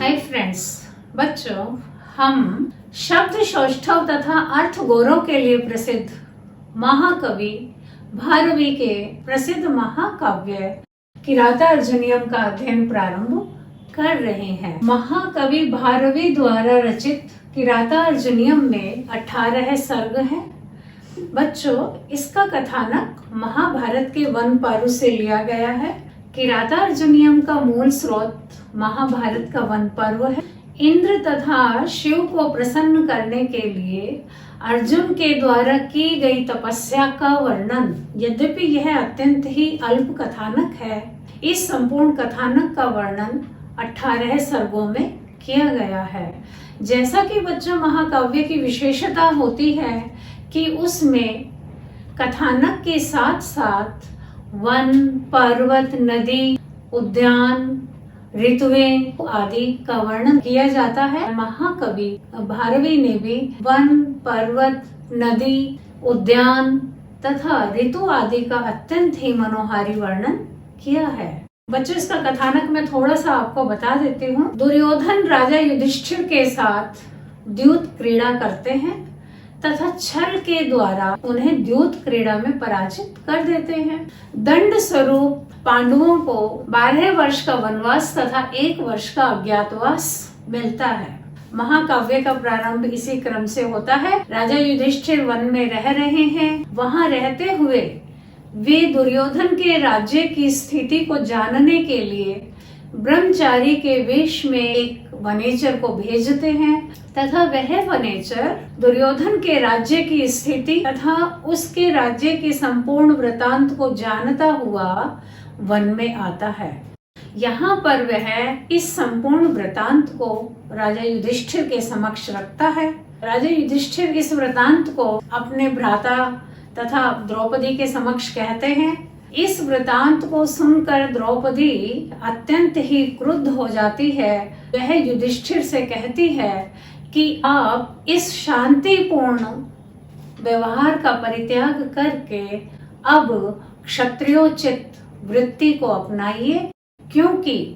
Hi friends, बच्चों, हम शब्द सौष्ठव तथा अर्थ गौरव के लिए प्रसिद्ध महाकवि भारवी के प्रसिद्ध महाकाव्य किरातार्जुनीयम का अध्ययन प्रारंभ कर रहे हैं। महाकवि भारवी द्वारा रचित किरातार्जुनीयम में 18 सर्ग हैं। बच्चों, इसका कथानक महाभारत के वन पारु से लिया गया है। किरातार्जुनीयम का मूल स्रोत महाभारत का वन पर्व है। इंद्र तथा शिव को प्रसन्न करने के लिए अर्जुन के द्वारा की गई तपस्या का वर्णन, यद्यपि यह अत्यंत ही अल्प कथानक है, इस संपूर्ण कथानक का वर्णन 18 सर्गों में किया गया है। जैसा कि बच्चों, महाकाव्य की विशेषता होती है कि उसमें कथानक के साथ साथ वन, पर्वत, नदी, उद्यान, ऋतुएं आदि का वर्णन किया जाता है। महाकवि भारवी ने भी वन, पर्वत, नदी, उद्यान तथा ऋतु आदि का अत्यंत ही मनोहारी वर्णन किया है। बच्चों, इसका कथानक मैं थोड़ा सा आपको बता देती हूँ। दुर्योधन राजा युधिष्ठिर के साथ द्यूत क्रीड़ा करते हैं तथा छल के द्वारा उन्हें द्यूत क्रीड़ा में पराजित कर देते हैं। दंड स्वरूप पांडवों को 12 वर्ष का वनवास तथा 1 वर्ष का अज्ञातवास मिलता है। महाकाव्य का प्रारंभ इसी क्रम से होता है। राजा युधिष्ठिर वन में रह रहे हैं। वहां रहते हुए वे दुर्योधन के राज्य की स्थिति को जानने के लिए ब्रह्मचारी के वेश में एक वनेचर को भेजते हैं तथा वह वनेचर दुर्योधन के राज्य की स्थिति तथा उसके राज्य के संपूर्ण वृतांत को जानता हुआ वन में आता है। यहाँ पर वह इस संपूर्ण वृतांत को राजा युधिष्ठिर के समक्ष रखता है। राजा युधिष्ठिर इस वृतांत को अपने भ्राता तथा द्रौपदी के समक्ष कहते हैं। इस वृतांत को सुनकर द्रौपदी अत्यंत ही क्रुद्ध हो जाती है। वह युधिष्ठिर से कहती है कि आप इस शांतिपूर्ण व्यवहार का परित्याग करके अब क्षत्रियोचित वृत्ति को अपनाइए, क्योंकि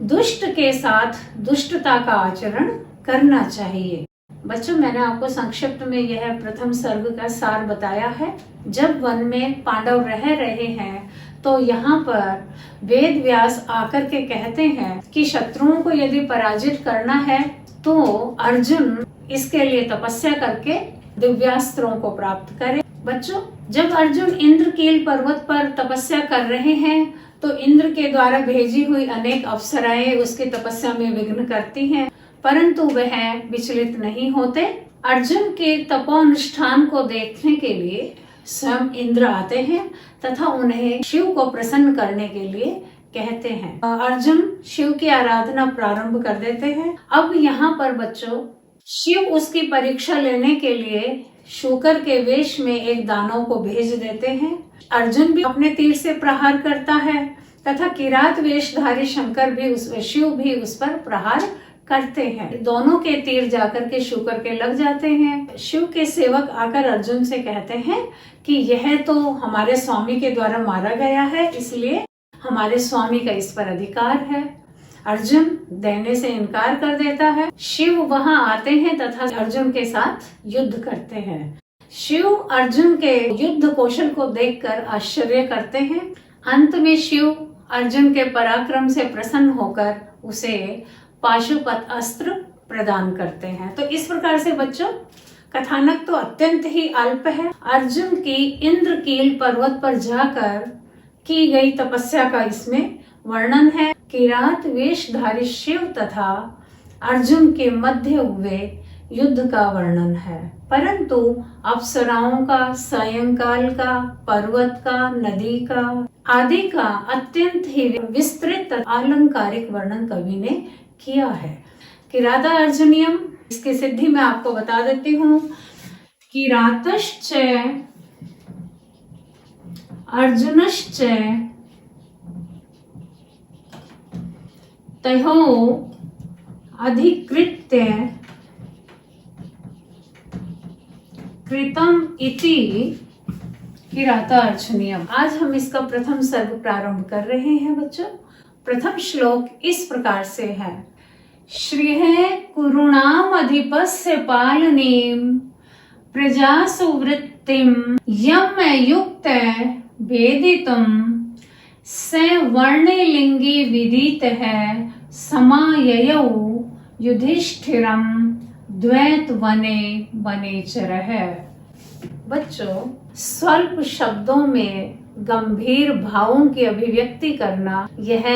दुष्ट के साथ दुष्टता का आचरण करना चाहिए। बच्चों, मैंने आपको संक्षिप्त में यह प्रथम सर्ग का सार बताया है। जब वन में पांडव रह रहे हैं तो यहाँ पर वेद व्यास आकर के कहते हैं कि शत्रुओं को यदि पराजित करना है तो अर्जुन इसके लिए तपस्या करके दिव्यास्त्रों को प्राप्त करे। बच्चों, जब अर्जुन इंद्रकील पर्वत पर तपस्या कर रहे हैं तो इंद्र के द्वारा भेजी हुई अनेक अप्सराएं उसकी तपस्या में विघ्न करती हैं, परंतु वह विचलित नहीं होते। अर्जुन के तपोनुष्ठान को देखने के लिए स्वयं इंद्र आते हैं तथा उन्हें शिव को प्रसन्न करने के लिए कहते हैं। अर्जुन शिव की आराधना प्रारंभ कर देते हैं। अब यहाँ पर बच्चों, शिव उसकी परीक्षा लेने के लिए शूकर के वेश में एक दानव को भेज देते हैं। अर्जुन भी अपने तीर से प्रहार करता है तथा किरात वेशधारी शंकर भी शिव भी उस पर प्रहार करते हैं। दोनों के तीर जाकर के शूकर के लग जाते हैं। शिव के सेवक आकर अर्जुन से कहते हैं कि यह तो हमारे स्वामी के द्वारा मारा गया है, इसलिए हमारे स्वामी का इस पर अधिकार है। अर्जुन देने से इनकार कर देता है। शिव वहां आते हैं तथा अर्जुन के साथ युद्ध करते हैं। शिव अर्जुन के युद्ध कौशल को देखकर आश्चर्य करते हैं। अंत में शिव अर्जुन के पराक्रम से प्रसन्न होकर उसे पाशुपत अस्त्र प्रदान करते हैं। तो इस प्रकार से बच्चों, कथानक तो अत्यंत ही अल्प है। अर्जुन की इंद्रकील पर्वत पर जाकर की गई तपस्या का इसमें वर्णन है। किरात वेशधारी शिव तथा अर्जुन के मध्य हुए युद्ध का वर्णन है, परंतु अप्सराओं का, सायंकाल का, पर्वत का, नदी का आदि का अत्यंत ही विस्तृत आलंकारिक वर्णन कवि ने किया है। किरातार्जुनीयम, इसकी सिद्धि मैं आपको बता देती हूँ। किरातश्च अर्जुनश्च तयो अधिकृत्य कृतम इति किरातार्जुनीयम। आज हम इसका प्रथम सर्ग प्रारंभ कर रहे हैं। बच्चों, प्रथम श्लोक इस प्रकार से है श्रियः कुरूणाम अधिपस्य पालनीम प्रजासु वृत्तिम यम युक्त वेदितुम स वर्णलिंगी विदित है समाययौ युधिष्ठिरम द्वैत वने वनेचरः। बच्चों, स्वल्प शब्दों में गंभीर भावों की अभिव्यक्ति करना यह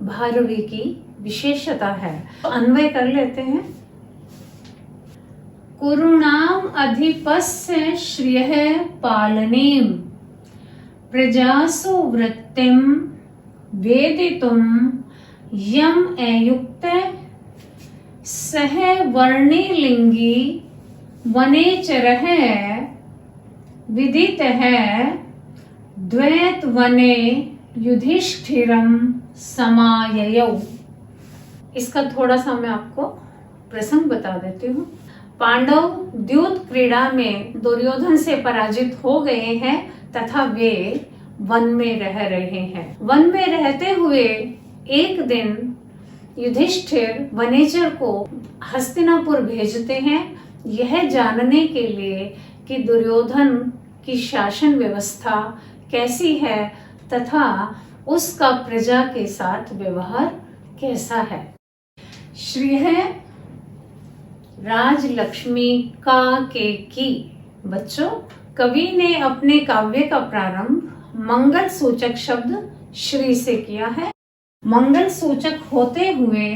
भारवी की विशेषता है। तो अन्वय कर लेते हैं। कुरूणाम अधिपस्य श्रियः पालनीम प्रजासु वृत्तिम वेदितुम यम अयुक्त सह वर्णिलिंगी वनेचरः विदितः द्वैत वने युधिष्ठिरम समाययौ। इसका थोड़ा सा मैं आपको प्रसंग बता देती हूँ। पांडव द्यूत क्रीड़ा में दुर्योधन से पराजित हो गए हैं तथा वे वन में रह रहे हैं। वन में रहते हुए एक दिन युधिष्ठिर वनेचर को हस्तिनापुर भेजते हैं, यह जानने के लिए कि दुर्योधन की शासन व्यवस्था कैसी है तथा उसका प्रजा के साथ व्यवहार कैसा है। श्रियः राजलक्ष्मी का के की। बच्चों, कवि ने अपने काव्य का प्रारंभ मंगल सूचक शब्द श्री से किया है। मंगल सूचक होते हुए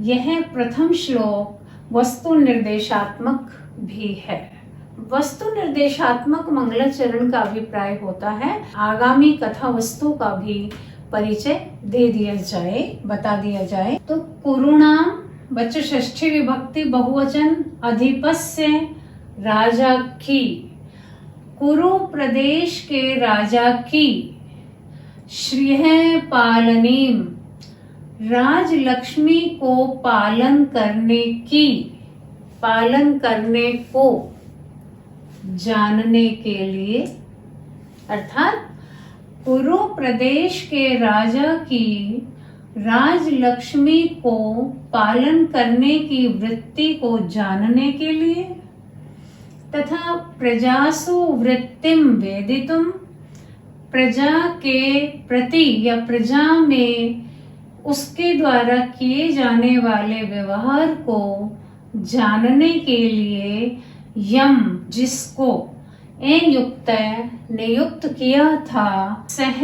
यह प्रथम श्लोक वस्तु निर्देशात्मक भी है। वस्तु निर्देशात्मक मंगलाचरण का अभिप्राय होता है आगामी कथा वस्तु का भी परिचय दे दिया जाए, बता दिया जाए। तो कुरूणाम बच्चों षष्ठी विभक्ति बहुवचन अधिपस्य राजा की, कुरु प्रदेश के राजा की, श्रियः पालनीम राजलक्ष्मी को पालन करने की, पालन करने को जानने के लिए, अर्थात कुरु प्रदेश के राजा की राजलक्ष्मी को पालन करने की वृत्ति को जानने के लिए तथा प्रजासु वृत्तिम वेदितुम, प्रजा के प्रति या प्रजा में उसके द्वारा किए जाने वाले व्यवहार को जानने के लिए यम जिसको युक्त नियुक्त किया था सह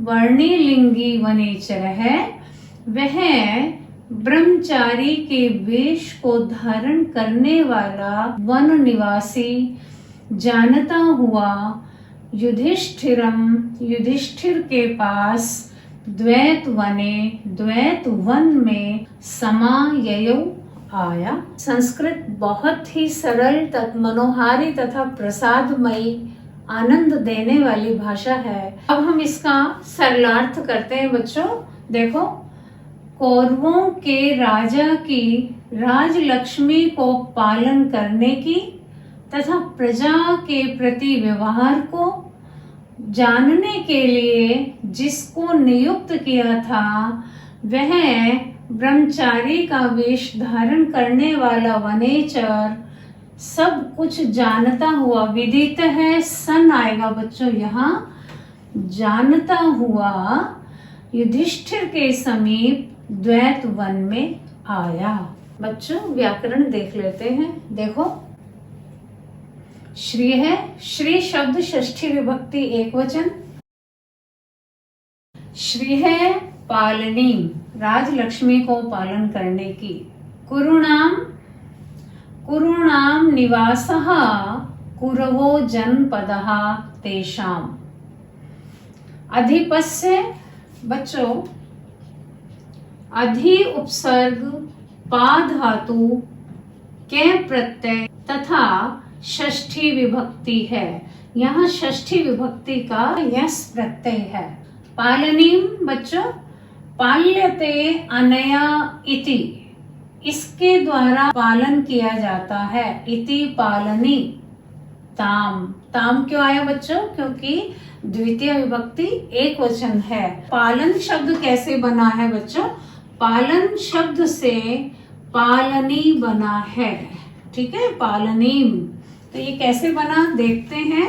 वर्णिलिंगी वनेचर है, वह ब्रह्मचारी के वेश को धारण करने वाला वन निवासी जानता हुआ युधिष्ठिरम युधिष्ठिर के पास द्वैत वने द्वैत वन में समाययौ आया। संस्कृत बहुत ही सरल मनोहारी तथा प्रसादमयी आनंद देने वाली भाषा है। अब हम इसका सरलार्थ करते हैं। बच्चों देखो, कौरवों के राजा की राजलक्ष्मी को पालन करने की तथा प्रजा के प्रति व्यवहार को जानने के लिए जिसको नियुक्त किया था वह ब्रह्मचारी का वेश धारण करने वाला वनेचर सब कुछ जानता हुआ, विदित है सन आएगा बच्चों यहाँ, जानता हुआ युधिष्ठिर के समीप द्वैत वन में आया। बच्चों व्याकरण देख लेते हैं। देखो, श्री है, श्री शब्द षष्ठी विभक्ति एकवचन, श्री है पालनी राजलक्ष्मी को पालन करने की, कुरुणाम कुरुणाम निवासः कुरवो जनपदः तेषाम, अधिपस्य बच्चों अधि उपसर्ग पा धातु के प्रत्यय तथा षष्ठी विभक्ति है। यहाँ षष्ठी विभक्ति का यस प्रत्यय है। पालनीम बच्चों पाल्यते अनया इति, इसके द्वारा पालन किया जाता है। इति पालनी ताम, ताम क्यों आया बच्चों? क्योंकि द्वितीय विभक्ति एक वचन है। पालन शब्द कैसे बना है बच्चों? पालन शब्द से पालनी बना है। ठीक है, पालनीम। तो ये कैसे बना देखते हैं।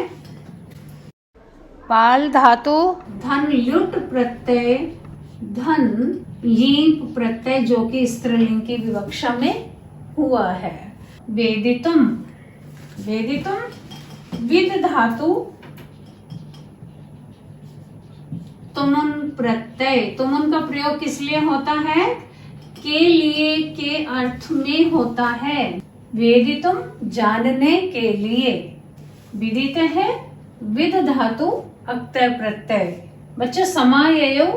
पाल धातु, धन लुट प्रत्यय, धन लीप प्रत्यय जो कि स्त्रीलिंग की विवक्षा में हुआ है। वेदितुम, वेदितुम विद धातु, तुमुन प्रत्यय। तुमुन का प्रयोग किस लिए होता है, के लिए, के अर्थ में होता है। वेदितुम जानने के लिए, विदित है विद धातु अक्तय प्रत्यय। बच्चों समाययो,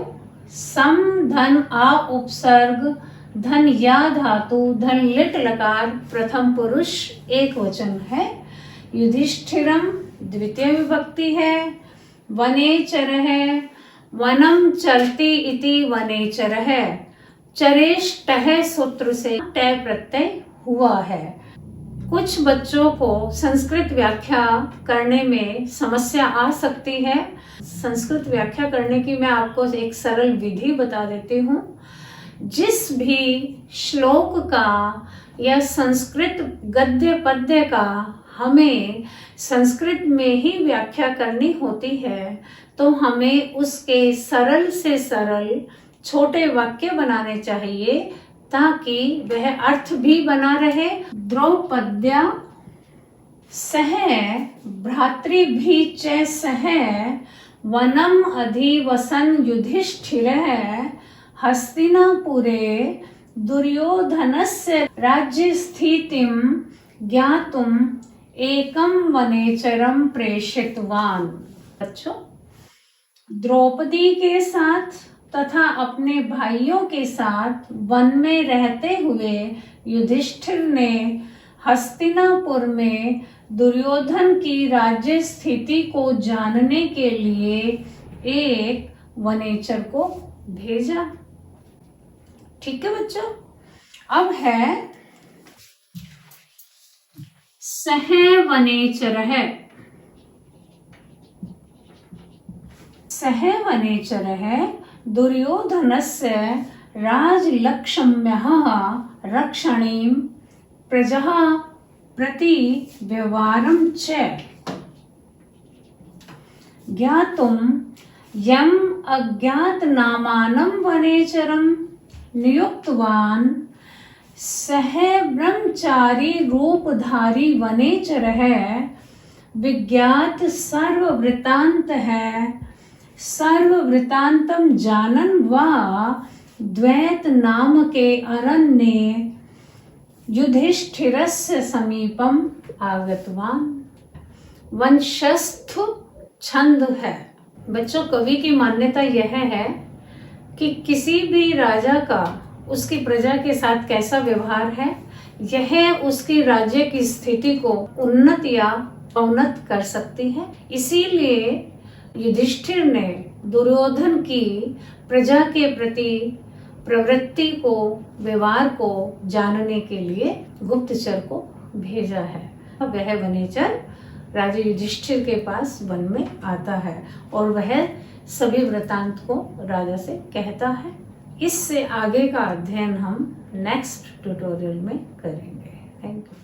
सम धन आ उपसर्ग, धन या धातु, धन लिट लकार, प्रथम पुरुष एक वचन है। युधिष्ठिरम द्वितीय विभक्ति है। वनेचर है, वनम चरति इति वनेचर है। चरेष्टः सूत्र से टय प्रत्यय हुआ है। कुछ बच्चों को संस्कृत व्याख्या करने में समस्या आ सकती है। संस्कृत व्याख्या करने की मैं आपको एक सरल विधि बता देती हूँ। जिस भी श्लोक का या संस्कृत गद्य पद्य का हमें संस्कृत में ही व्याख्या करनी होती है, तो हमें उसके सरल से सरल छोटे वाक्य बनाने चाहिए ताकि वह अर्थ भी बना रहे। द्रौपद्या सह भ्रातृभि च सह वनम अधिवसन युधिष्ठिरः हस्तिनापुरे दुर्योधनस्य राज्य स्थितिम ज्ञातुम एकम वनेचरम प्रेषितवान। बच्चों, द्रौपदी के साथ तथा अपने भाइयों के साथ वन में रहते हुए युधिष्ठिर ने हस्तिनापुर में दुर्योधन की राज्य स्थिति को जानने के लिए एक वनेचर को भेजा। ठीक है बच्चों, अब है सह वनेचर है। सह वनेचर है दुर्योधनस्य राजलक्ष्म्यः रक्षणीं प्रजा प्रति व्यवहारं च ज्ञातुं यम् अज्ञातनामानं वनेचरं नियुक्तवान् सह ब्रह्मचारी रूपधारी वनेचरः विज्ञात सर्ववृत्तान्त है। सर्ववृत्तांतम जानन वा द्वैत नाम के अरण्ये युधिष्ठिरस्य समीपम आगतवान। वंशस्थ छंद है। बच्चों, कवि की मान्यता यह है कि किसी भी राजा का उसकी प्रजा के साथ कैसा व्यवहार है, यह उसकी राज्य की स्थिति को उन्नत या अवनत कर सकती है। इसीलिए युधिष्ठिर ने दुर्योधन की प्रजा के प्रति प्रवृत्ति को, व्यवहार को जानने के लिए गुप्तचर को भेजा है। वह वनेचर राजा युधिष्ठिर के पास वन में आता है और वह सभी वृत्तांत को राजा से कहता है। इससे आगे का अध्ययन हम नेक्स्ट ट्यूटोरियल में करेंगे। Thank you.